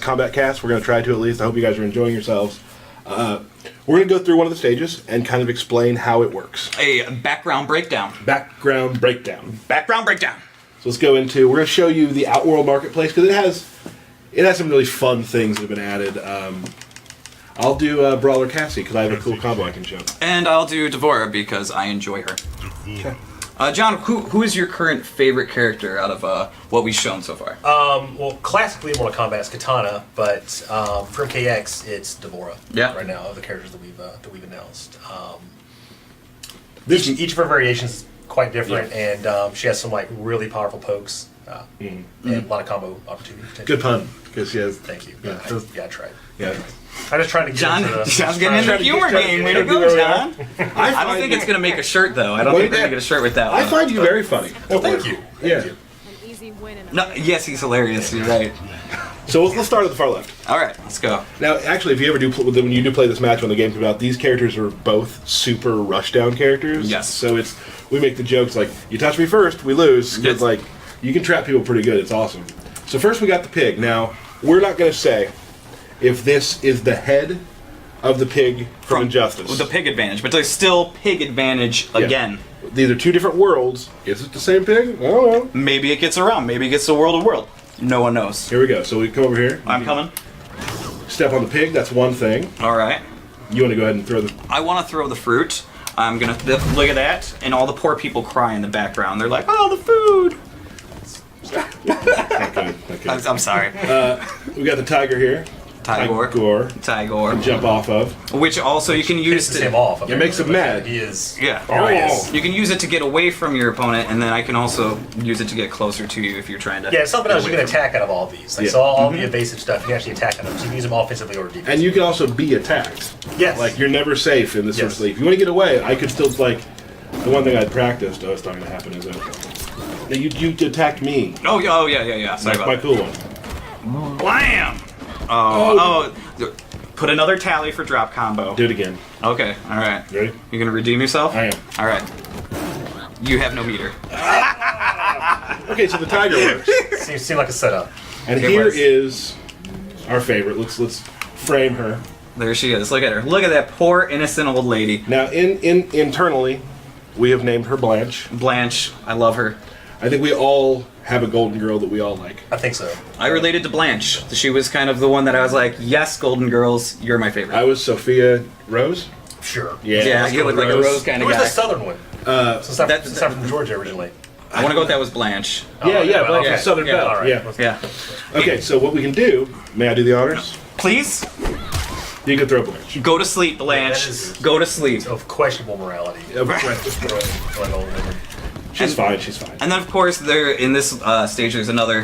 Speaker 1: combat casts. We're gonna try to at least. I hope you guys are enjoying yourselves. We're gonna go through one of the stages and kind of explain how it works.
Speaker 2: A background breakdown.
Speaker 1: Background breakdown.
Speaker 2: Background breakdown.
Speaker 1: So let's go into. We're gonna show you the Outworld Marketplace because it has some really fun things that have been added. I'll do Brawler Cassie because I have a cool combo I can show.
Speaker 2: And I'll do Devora because I enjoy her.
Speaker 1: Okay.
Speaker 2: John, who is your current favorite character out of what we've shown so far?
Speaker 4: Well, classically in Mortal Kombat it's Katana, but for MKX it's Devora.
Speaker 2: Yeah.
Speaker 4: Right now, of the characters that we've announced.
Speaker 1: This
Speaker 4: Each of her variations is quite different, and she has some really powerful pokes and a lot of combo opportunity.
Speaker 1: good pun because she has.
Speaker 4: Thank you.
Speaker 1: Yeah,
Speaker 4: I tried.
Speaker 1: Yeah.
Speaker 4: I just trying to get
Speaker 2: John,
Speaker 4: into the.
Speaker 2: John's getting into the humor game. Way to go, John. I don't think it's gonna make a shirt though. I don't think we're gonna get a shirt with that one.
Speaker 1: I find you very funny.
Speaker 4: Well, thank you.
Speaker 1: Yeah.
Speaker 4: Thank you.
Speaker 5: An easy win in a
Speaker 2: No, yes, he's hilarious. You're right.
Speaker 1: So let's start at the far left.
Speaker 2: All right, let's go.
Speaker 1: Now, actually, if you ever when you do play this match when the game comes out, these characters are both super rushdown characters.
Speaker 2: Yes.
Speaker 1: So we make the jokes like, you touch me first, we lose.
Speaker 2: Yes.
Speaker 1: Because you can trap people pretty good. It's awesome. So first we got the pig. Now, we're not going to say if this is the head of the pig from Injustice.
Speaker 2: With the pig advantage, but there's still pig advantage again.
Speaker 1: These are two different worlds. Is it the same pig? I don't know.
Speaker 2: Maybe it gets around. Maybe it gets to world of world. No one knows.
Speaker 1: Here we go. So we come over here.
Speaker 2: I'm coming.
Speaker 1: Step on the pig. That's one thing.
Speaker 2: All right.
Speaker 1: You want to go ahead and throw the...
Speaker 2: I want to throw the fruit. I'm gonna look at that, and all the poor people cry in the background. They're like, "Oh, the food."
Speaker 1: Okay.
Speaker 2: I'm sorry.
Speaker 1: We got the tiger here.
Speaker 2: Tigor.
Speaker 1: Jump off of.
Speaker 2: Which also you can use
Speaker 4: Pisses him off.
Speaker 1: It makes him mad.
Speaker 4: He is.
Speaker 2: Yeah.
Speaker 4: furious.
Speaker 2: You can use it to get away from your opponent, and then I can also use it to get closer to you if you're trying to.
Speaker 4: Yeah, something else you
Speaker 2: get
Speaker 4: can
Speaker 2: away from-
Speaker 4: attack out of all these. Like,
Speaker 1: Yeah.
Speaker 4: so all the evasive stuff, you can actually attack out of them. So you can use them offensively or defensively.
Speaker 1: And you can also be attacked.
Speaker 4: Yes.
Speaker 1: Like, you're never safe in this sort of
Speaker 4: Yes.
Speaker 1: sleep. If you want to get away, I could still, like... The one thing I'd practiced, it's not going to happen, is that... Now, you attacked me.
Speaker 2: Oh yeah. Sorry
Speaker 1: That's my
Speaker 2: about
Speaker 1: cool one.
Speaker 2: that. Blam! Oh. Put another tally for drop combo.
Speaker 1: Do it again.
Speaker 2: Okay. All right.
Speaker 1: Ready?
Speaker 2: You gonna redeem yourself?
Speaker 1: I am.
Speaker 2: All right. You have no meter.
Speaker 1: Okay, so the tiger works.
Speaker 4: Seems like a setup.
Speaker 1: And
Speaker 2: It
Speaker 1: here
Speaker 2: was.
Speaker 1: is our favorite. Let's frame her.
Speaker 2: There she is. Look at her. Look at that poor innocent old lady.
Speaker 1: Now, internally, we have named her Blanche.
Speaker 2: Blanche. I love her.
Speaker 1: I think we all have a golden girl that we all like.
Speaker 4: I think so.
Speaker 2: I related to Blanche. She was kind of the one that I was like, yes, Golden Girls, you're my favorite.
Speaker 1: I was Sophia Rose.
Speaker 4: Sure.
Speaker 2: Yeah, you look like a rose kind
Speaker 4: Who
Speaker 2: of
Speaker 4: was
Speaker 2: guy.
Speaker 4: the southern one? Since I'm from Georgia originally.
Speaker 2: I want to go with that was Blanche.
Speaker 1: Yeah,
Speaker 4: well,
Speaker 1: Blanche
Speaker 4: okay.
Speaker 1: from Southern
Speaker 2: Yeah,
Speaker 1: Belle.
Speaker 4: all right.
Speaker 1: Yeah.
Speaker 2: Yeah.
Speaker 1: Okay, so what we can do, may I do the honors?
Speaker 2: Please
Speaker 1: You can throw Blanche.
Speaker 2: go to sleep, Blanche.
Speaker 4: that is-
Speaker 2: Go to sleep.
Speaker 4: Of questionable morality.
Speaker 1: She's fine, she's fine.
Speaker 2: And then, of course, there in this stage, there's another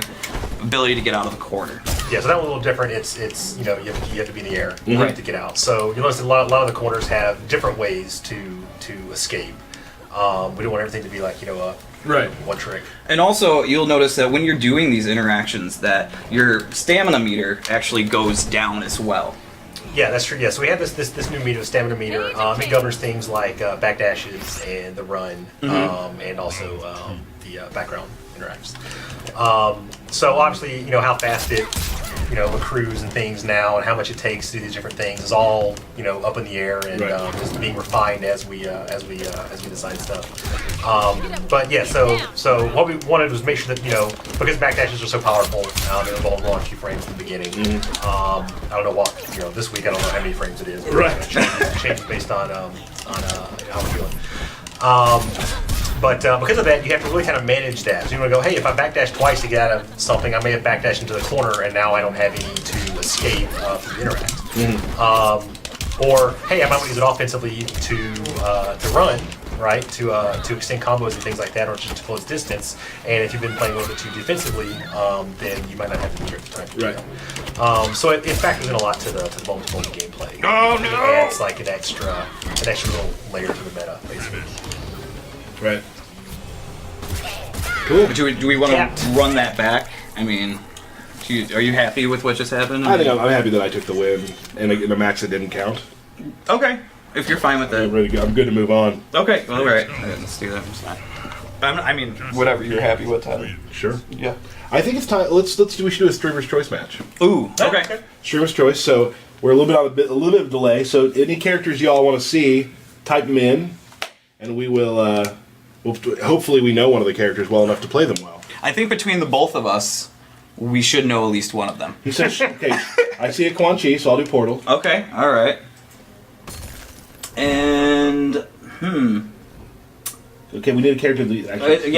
Speaker 2: ability to get out of the corner.
Speaker 4: Yeah, so that one's a little different. It's you know you have to be in the air
Speaker 2: Right.
Speaker 4: to get out. So you'll notice a lot of the corners have different ways to escape. We don't want everything to be like
Speaker 1: Right.
Speaker 4: one trick.
Speaker 2: And also, you'll notice that when you're doing these interactions, that your stamina meter actually goes down as well.
Speaker 4: Yeah, that's true. Yeah, so we have this new meter, the stamina meter. It governs things like backdashes and the run, and also the background interactions. So obviously, how fast it accrues and things now, and how much it takes to do these different things is all up in the air and
Speaker 1: Right.
Speaker 4: just being refined as we design stuff. But yeah, so what we wanted was make sure that because backdashes are so powerful, they involve launch few frames in the beginning. I don't know what this week I don't know how many frames it is. But
Speaker 1: Right.
Speaker 4: it changes based on how we're feeling. But because of that, you have to really kind of manage that. So you want to go, hey, if I backdash twice to get out of something, I may have backdashed into the corner, and now I don't have any to escape from the interact. Or hey, I might want to use it offensively to run, right? To extend combos and things like that, or just to close distance. And if you've been playing a little bit too defensively, then you might not have the meter at the time. to do
Speaker 1: Right.
Speaker 4: that. So it factors in a lot to the moment gameplay.
Speaker 2: Oh,
Speaker 4: And
Speaker 2: no!
Speaker 4: It adds like an extra little layer to the meta, basically.
Speaker 1: Right. Cool.
Speaker 2: But do we want
Speaker 4: Capped.
Speaker 2: to run that back? I mean, are you happy with what just happened?
Speaker 1: I think I'm happy that I took the win, and in a match that didn't count.
Speaker 2: Okay, if you're fine with
Speaker 1: I'm
Speaker 2: that.
Speaker 1: ready to go. I'm good to move on.
Speaker 2: Okay, well, all right. Let's do that. It's fine. I mean, whatever you're happy with, Tyler.
Speaker 1: Sure.
Speaker 2: Yeah.
Speaker 1: I think it's time. We should do a streamer's choice match.
Speaker 2: Ooh. Okay.
Speaker 1: Streamer's choice. So we're a little bit of delay. So any characters y'all want to see, type them in, and we will. Hopefully, we know one of the characters well enough to play them well.
Speaker 2: I think between the both of us, we should know at least one of them.
Speaker 1: He says, "Okay, I see a Quan Chi, so I'll do Portal."
Speaker 2: Okay. All right. And
Speaker 1: Okay, we need a character that actually.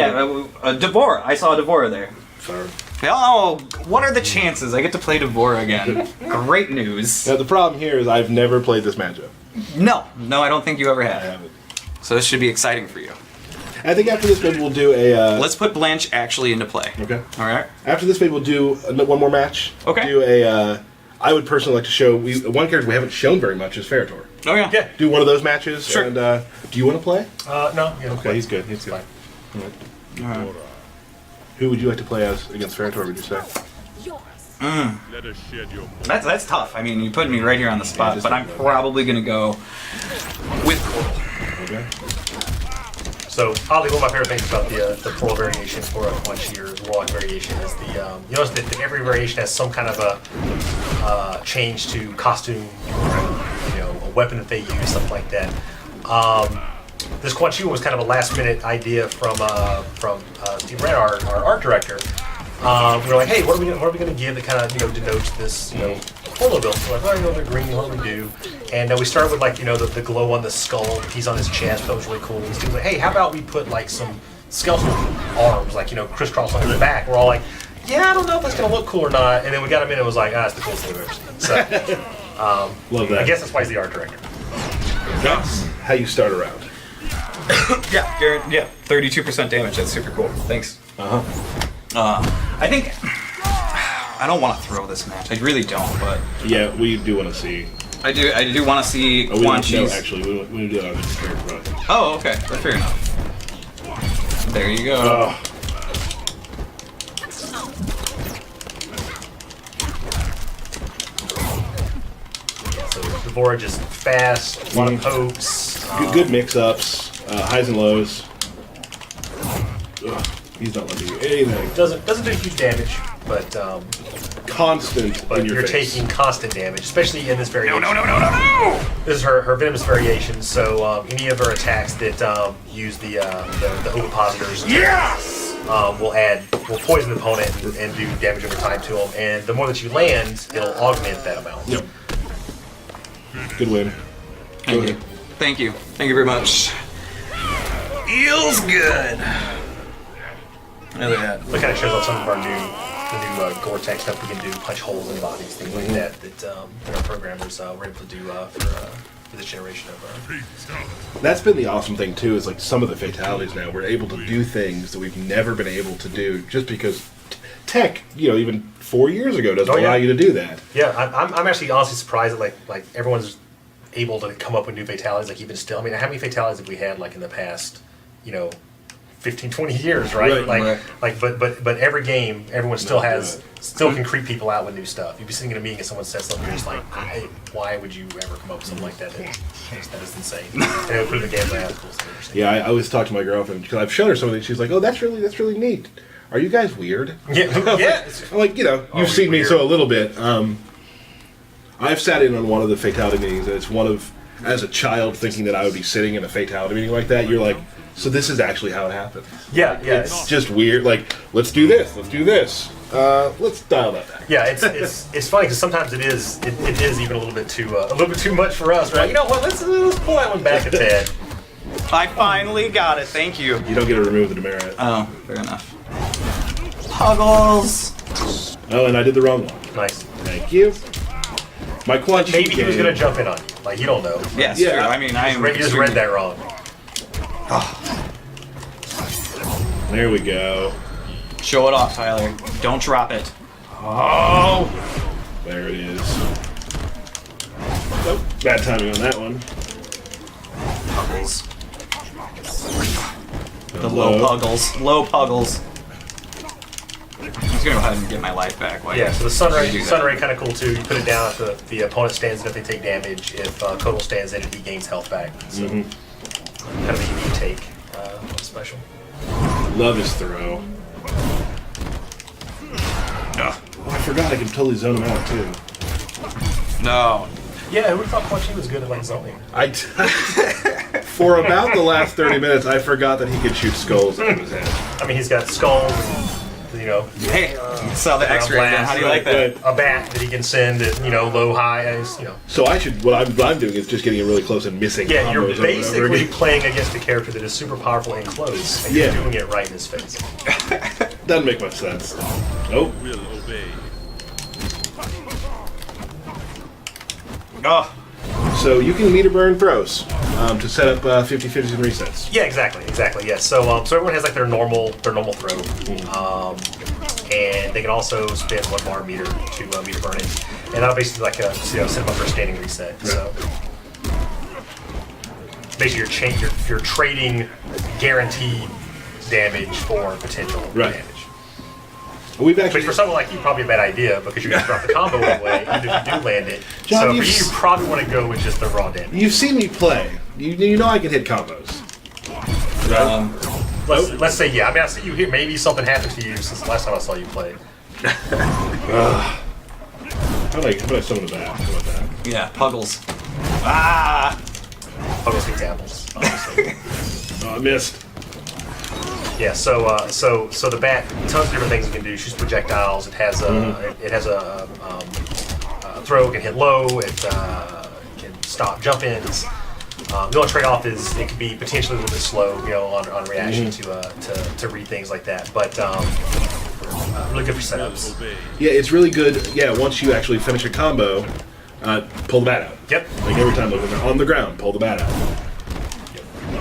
Speaker 2: Devora. I saw Devora there.
Speaker 1: Sorry.
Speaker 2: Oh, what are the chances I get to play Devora again? Great news.
Speaker 1: Now the problem here is I've never played this matchup.
Speaker 2: No, I don't think you ever
Speaker 1: I
Speaker 2: have.
Speaker 1: haven't.
Speaker 2: So this should be exciting for you.
Speaker 1: I think after this maybe we'll do a.
Speaker 2: Let's put Blanche actually into play.
Speaker 1: Okay.
Speaker 2: All right.
Speaker 1: After this maybe we'll do one more match.
Speaker 2: Okay.
Speaker 1: Do a. I would personally like to show one character we haven't shown very much is Ferritor.
Speaker 2: Oh yeah.
Speaker 4: Yeah.
Speaker 1: Do one of those matches.
Speaker 2: Sure.
Speaker 1: And do you want to play?
Speaker 4: No.
Speaker 1: Okay, he's good. He's good.
Speaker 4: Fine.
Speaker 2: All right.
Speaker 1: Who would you like to play as against Ferritor? Would you say?
Speaker 2: That's tough. I mean, you put me right here on the spot, but I'm probably gonna go with Coral.
Speaker 1: Okay.
Speaker 4: So, oddly, one of my favorite things about the plural variation for a Quan Chi or Warlock variation is you notice that every variation has some kind of a change to costume, weapon that they use, stuff like that. This Quan Chi was kind of a last-minute idea from Steve Brand, our art director. We were like, hey, what are we going to give that kind of denotes this polo build? So like, oh, they're green. What do we do? And we started with like the glow on the skull piece on his chest. That was really cool. And Steve was like, hey, how about we put like some skeletal arms, like crisscross on his back? We're all like, yeah, I don't know if that's going to look cool or not. And then we got him in and it was like, that's the coolest thing I've ever seen. So
Speaker 1: Love that.
Speaker 4: I guess that's why he's the art director.
Speaker 1: That's how you start around.
Speaker 2: Yeah, 32% damage. That's super cool. Thanks. I think I don't want to throw this match. I really don't, but
Speaker 1: Yeah, we do want to see.
Speaker 2: I do want to see
Speaker 1: Oh, we
Speaker 2: Quan
Speaker 1: don't know,
Speaker 2: Chi's.
Speaker 1: actually. We do it on the character, but...
Speaker 2: Oh, okay. That's fair enough. There you go.
Speaker 1: Oh.
Speaker 4: So Dvorak just fast, a lot of pokes.
Speaker 1: Good mix-ups, highs and lows. Ugh, he's not letting you do anything.
Speaker 4: Doesn't do huge damage, but
Speaker 1: Constant in your
Speaker 4: you're
Speaker 1: face.
Speaker 4: taking constant damage, especially in this variation. No! This is her venomous variation, so any of her attacks that use the ovipositors will poison the opponent and do damage over time to them. And the more that you land, it'll augment that amount.
Speaker 1: Yep. Good win.
Speaker 2: Thank you. Thank you. Thank you very much. Feels good. Look at that.
Speaker 4: That kind of shows off some of the new Gore-Tex stuff we can do, punch holes in bodies, things like that our programmers were able to do for this generation of.
Speaker 1: That's been the awesome thing too. Is like some of the fatalities now we're able to do things that we've never been able to do just because tech, even 4 years ago doesn't allow you to do that.
Speaker 4: Yeah, I'm actually honestly surprised that like everyone's able to come up with new fatalities. Like even still, I mean, how many fatalities have we had like in the past, 15, 20 years, right? But every game, everyone still can creep people out with new stuff. You'd be sitting in a meeting and someone says something, you're just like, why would you ever come up with something like that? That is insane. And it would put in the game like, that's cool stuff.
Speaker 1: Yeah, I always talk to my girlfriend because I've shown her something. She's like, "Oh, that's really neat. Are you guys weird?"
Speaker 4: Yeah.
Speaker 1: I'm like, you've seen me so a little bit. I've sat in on one of the fatality meetings, and it's one of, as a child, thinking that I would be sitting in a fatality meeting like that. You're like, so this is actually how it happened.
Speaker 4: Yeah.
Speaker 1: It's just weird. Like, let's do this. Let's dial that back.
Speaker 4: Yeah, it's funny because sometimes it is even a little bit too much for us, right? You know what? Let's pull that one back a tad.
Speaker 2: I finally got it. Thank you.
Speaker 1: You don't get to remove the demerit.
Speaker 2: Oh, fair enough. Puggles.
Speaker 1: Oh, and I did the wrong one.
Speaker 4: Nice.
Speaker 1: Thank you. My Quan Chi
Speaker 4: Maybe he was
Speaker 1: game-
Speaker 4: gonna jump in on you. Like you don't know.
Speaker 2: Yes,
Speaker 1: Yeah.
Speaker 2: true. I mean, I am.
Speaker 4: You just read that wrong.
Speaker 1: There we go.
Speaker 2: Show it off, Tyler. Don't drop it.
Speaker 1: Oh! There it is. Nope. Bad timing on that one.
Speaker 2: Puggles. The low puggles. Low puggles. I'm just gonna go ahead and get my life back.
Speaker 4: Yeah, so the Sunray
Speaker 2: do that.
Speaker 4: kind of cool too. You put it down if the opponent stands in if they take damage. If Kotal stands in it, he gains health back. So kind of a unique take on special.
Speaker 1: Love his throw. Oh, I forgot I can totally zone him out too.
Speaker 2: No.
Speaker 4: Yeah, who would have thought Quan Chi was good at like zoning?
Speaker 1: For about the last 30 minutes, I forgot that he could shoot skulls out of his head.
Speaker 4: I mean, he's got skulls and
Speaker 2: Hey, saw the X-ray again. How do you like that?
Speaker 4: a bat that he can send at low, high,
Speaker 1: So what I'm doing is just getting it really close and missing
Speaker 4: Yeah, you're
Speaker 1: combos over and over
Speaker 4: basically
Speaker 1: again.
Speaker 4: playing against a character that is super powerful and close, and
Speaker 1: Yeah.
Speaker 4: you're doing it right in his face.
Speaker 1: Doesn't make much sense. Nope.
Speaker 2: Oh,
Speaker 1: So you can meter burn throws to set up 50-50s and resets.
Speaker 4: Yeah, exactly. Yeah, so everyone has like their normal throw, and they can also spend 1 bar meter to meter burn it, and that'll basically like set them up for a standing reset. So basically, you're trading guaranteed damage for potential
Speaker 1: Right.
Speaker 4: damage.
Speaker 1: We've
Speaker 4: Which
Speaker 1: actually
Speaker 4: for someone like you, probably a bad idea because you're going to drop the combo away, even if you do land it.
Speaker 1: John,
Speaker 4: so for
Speaker 1: you've
Speaker 4: you probably want to go with just the raw damage.
Speaker 1: you've seen me play. You know I can hit combos.
Speaker 4: Let's say, yeah. I mean, I see you here. Maybe something happened to you since the last time I saw you play.
Speaker 1: How about I summon a bat? How about that?
Speaker 2: yeah, Puggles. Ah!
Speaker 4: I'll go speak to apples, obviously.
Speaker 1: Oh, I missed.
Speaker 4: Yeah, so the bat, tons of different things it can do. Shoots projectiles. It has a throw. It can hit low. It can stop jump ins. The only trade-off is it could be potentially a little bit slow, on reaction to read things like that. But really good for setups.
Speaker 1: Yeah, it's really good. Yeah, once you actually finish a combo, pull the bat out.
Speaker 4: Yep.
Speaker 1: Like every time they're on the ground, pull the bat out.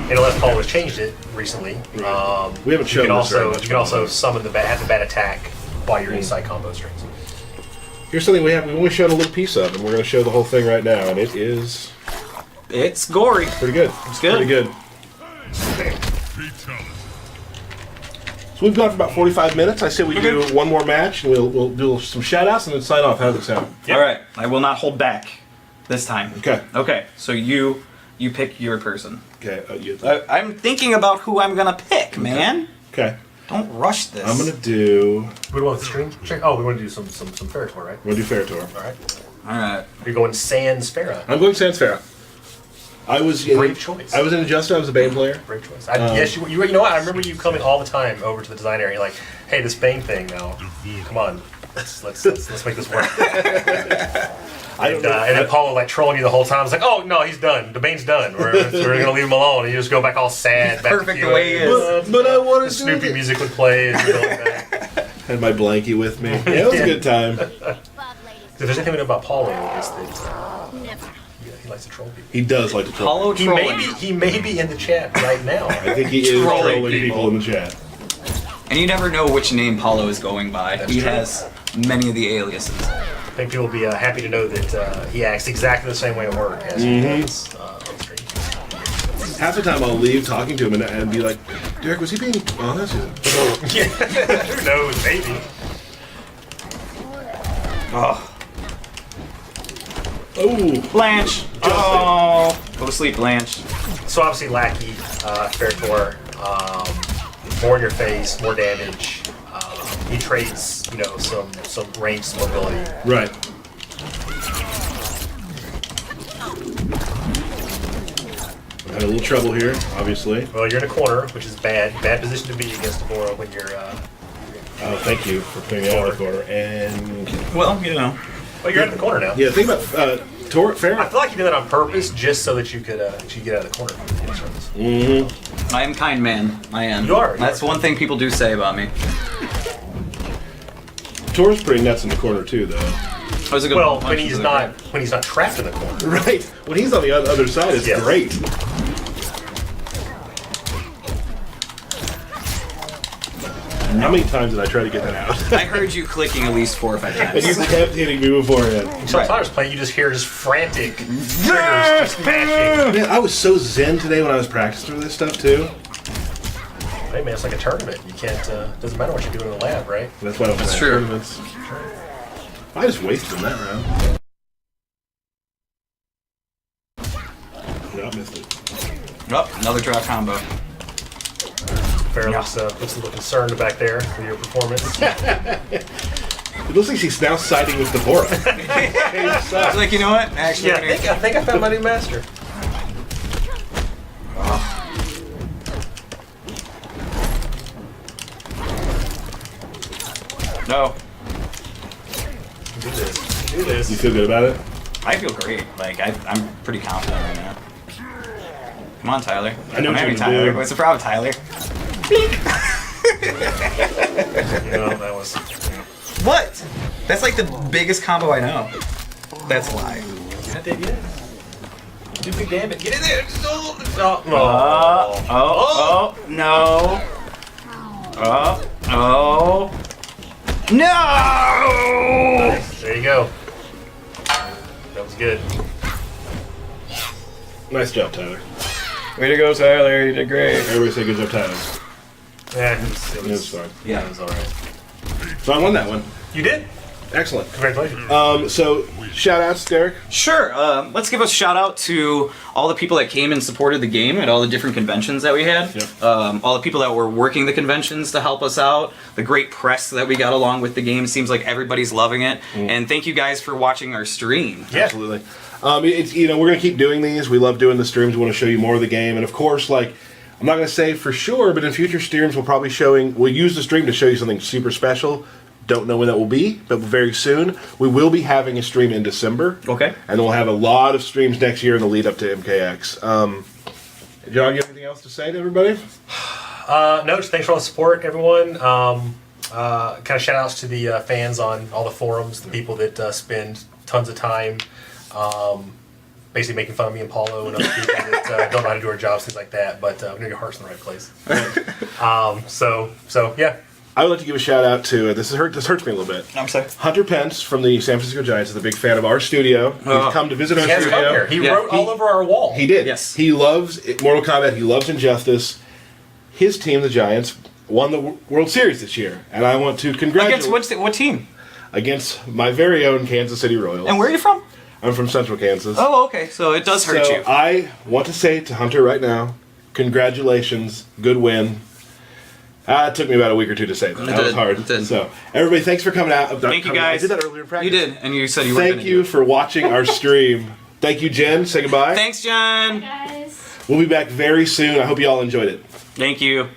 Speaker 4: And unless Paul has changed it recently,
Speaker 1: Right. We haven't shown
Speaker 4: you can
Speaker 1: this very
Speaker 4: also
Speaker 1: much,
Speaker 4: you can also
Speaker 1: probably.
Speaker 4: summon the bat, have the bat attack while you're inside combo strings.
Speaker 1: Here's something we've only shown a little piece of, and we're going to show the whole thing right now, and it is
Speaker 2: It's gory.
Speaker 1: pretty good.
Speaker 2: It's good.
Speaker 1: Pretty good. So we've gone for about 45 minutes. I say we do one more match, and we'll do some shout-outs and then sign off. How does it sound?
Speaker 4: Yep.
Speaker 2: All right, I will not hold back this time.
Speaker 1: Okay.
Speaker 2: Okay, so you pick your person.
Speaker 1: Okay.
Speaker 2: I'm thinking about who I'm gonna pick, man.
Speaker 1: Okay.
Speaker 2: Don't rush this.
Speaker 1: I'm going to do...
Speaker 4: We want the string check. Oh, we want to do some Ferritor, right?
Speaker 1: I'm going to do Ferritor.
Speaker 4: All right.
Speaker 2: All right.
Speaker 4: You're going Sans Farah.
Speaker 1: I'm going Sans Farah.
Speaker 4: Brave choice.
Speaker 1: I was in Adjusted. I was a Bane player.
Speaker 4: Brave choice. Yes, you know what? I remember you coming all the time over to the design area, like, hey, this Bane thing now. Come on, let's make this work. And then Paulo like trolling you the whole time. I was like, oh no, he's done. The Bane's done. We're gonna leave him alone. And you just go back all sad. Back
Speaker 2: Perfect
Speaker 4: to
Speaker 2: the way he is.
Speaker 1: But I want
Speaker 4: The
Speaker 1: to
Speaker 4: Snoopy music would play. And you go like that.
Speaker 1: Had my blankie with me. Yeah, it was a good time.
Speaker 4: If there's anything we know about Paulo, it's that he likes to troll people.
Speaker 1: He does like to troll.
Speaker 2: Hollow trolling.
Speaker 4: He may be in the chat right now.
Speaker 1: I think he is
Speaker 2: Trolling
Speaker 1: trolling people in the chat.
Speaker 2: And you never know which name Paulo is going by.
Speaker 4: That's
Speaker 2: He
Speaker 4: true.
Speaker 2: has many of the aliases.
Speaker 4: I think people will be happy to know that he acts exactly the same way at work as he does on stream.
Speaker 1: Half the time I'll leave talking to him and be like, Derek, was he being honest?
Speaker 4: Yeah. Who knows? Maybe.
Speaker 2: Oh.
Speaker 1: Oh,
Speaker 2: Blanche. Oh. Go to sleep, Blanche.
Speaker 4: So obviously Lackey, Ferritor, more in your face, more damage. He trades, some range mobility.
Speaker 1: right. I had a little trouble here, obviously.
Speaker 4: Well, you're in a corner, which is bad. Bad position to be against Deborah when you're.
Speaker 1: Oh, thank you for putting me out of the corner. And
Speaker 2: Well,
Speaker 4: Well, you're in the corner now.
Speaker 1: yeah, think about
Speaker 4: I
Speaker 1: Farah.
Speaker 4: feel like you did that on purpose, just so that you could get out of the corner.
Speaker 2: I am kind man. I am.
Speaker 4: You are.
Speaker 2: That's one thing people do say about me.
Speaker 1: Tor's pretty nuts in the corner too, though.
Speaker 2: That was a good
Speaker 4: Well,
Speaker 2: one.
Speaker 4: when he's not trapped in the corner.
Speaker 1: Right. When he's on the other side, it's
Speaker 4: Yes.
Speaker 1: great. How many times did I try to get that out?
Speaker 2: I heard you clicking at least 4 or 5
Speaker 1: And you
Speaker 2: times.
Speaker 1: kept hitting me beforehand.
Speaker 4: So if I was playing, you just hear just frantic triggers just smashing.
Speaker 1: Man, I was so zen today when I was practicing for this stuff too.
Speaker 4: Hey man, it's like a tournament. You can't. Doesn't matter what you're doing in the lab, right?
Speaker 1: That's why I don't
Speaker 2: That's
Speaker 1: play
Speaker 2: true.
Speaker 1: tournaments. I just wasted them that round. No, I missed it.
Speaker 2: Oh, another draw combo.
Speaker 4: Fair looks a little concerned back there with your performance.
Speaker 1: It looks like she's now siding with Deborah.
Speaker 2: I was like, you know what? Actually,
Speaker 4: Yeah,
Speaker 2: we're gonna-
Speaker 4: I think I found my new master.
Speaker 2: No.
Speaker 4: Do this. Do this.
Speaker 1: You feel good about it?
Speaker 2: I feel great. Like, I'm pretty confident right now. Come on, Tyler.
Speaker 1: I know
Speaker 2: I'm
Speaker 1: what
Speaker 2: having
Speaker 1: you're gonna
Speaker 2: Tyler.
Speaker 1: do.
Speaker 2: What's the problem, Tyler?
Speaker 4: That was.
Speaker 2: What? That's like the biggest combo I know. That's why.
Speaker 4: You're not dead yet. Do big damage. Get in there.
Speaker 2: No. No!
Speaker 4: There you go. That was good.
Speaker 1: Nice job, Tyler.
Speaker 2: Way to go, Tyler. You did great.
Speaker 1: Everybody say good job, Tyler.
Speaker 4: Yeah, it
Speaker 1: It was
Speaker 4: was
Speaker 1: fine.
Speaker 4: yeah, it was alright.
Speaker 1: So I won that one.
Speaker 4: You did?
Speaker 1: Excellent.
Speaker 4: Congratulations.
Speaker 1: So, shout outs, Derek.
Speaker 2: Sure. Let's give a shout out to all the people that came and supported the game at all the different conventions that we had.
Speaker 1: Yep.
Speaker 2: All the people that were working the conventions to help us out. The great press that we got along with the game. Seems like everybody's loving it. And thank you guys for watching our stream.
Speaker 4: Yeah.
Speaker 1: Absolutely. It's, we're going to keep doing these. We love doing the streams. We want to show you more of the game. And of course, like, I'm not going to say for sure, but in future streams, we'll use the stream to show you something super special. Don't know when that will be, but very soon. We will be having a stream in December.
Speaker 2: Okay.
Speaker 1: And then we'll have a lot of streams next year in the lead up to MKX. John, you have anything else to say to everybody?
Speaker 4: No, just thanks for all the support, everyone. Kind of shout outs to the fans on all the forums, the people that spend tons of time basically making fun of me and Paulo and other people that don't know how to do our jobs, things like that. But we know your heart's in the right place. So yeah.
Speaker 1: I would like to give a shout out to this hurts me a little bit.
Speaker 2: I'm sorry.
Speaker 1: Hunter Pence from the San Francisco Giants is a big fan of our studio. He's come to visit our
Speaker 4: He has
Speaker 1: studio.
Speaker 4: come here. He
Speaker 2: Yeah.
Speaker 4: wrote all over our wall.
Speaker 1: He did.
Speaker 2: Yes.
Speaker 1: He loves Mortal Kombat. He loves Injustice. His team, the Giants, won the World Series this year, and I want to congratulate
Speaker 2: Against what team?
Speaker 1: against my very own Kansas City Royals.
Speaker 2: And where are you from?
Speaker 1: I'm from Central Kansas.
Speaker 2: Oh, okay. So it does hurt
Speaker 1: so
Speaker 2: you.
Speaker 1: I want to say to Hunter right now, congratulations, good win. It took me about a week or two to say that. That was hard.
Speaker 2: It did.
Speaker 1: So everybody, thanks for coming out.
Speaker 2: Thank you guys.
Speaker 1: I did that earlier in practice.
Speaker 2: You did, and you said you weren't
Speaker 1: Thank
Speaker 2: gonna
Speaker 1: you
Speaker 2: do it.
Speaker 1: for watching our stream. Thank you, Jen. Say goodbye.
Speaker 2: Thanks, John.
Speaker 3: Guys.
Speaker 1: We'll be back very soon. I hope you all enjoyed it.
Speaker 2: Thank you.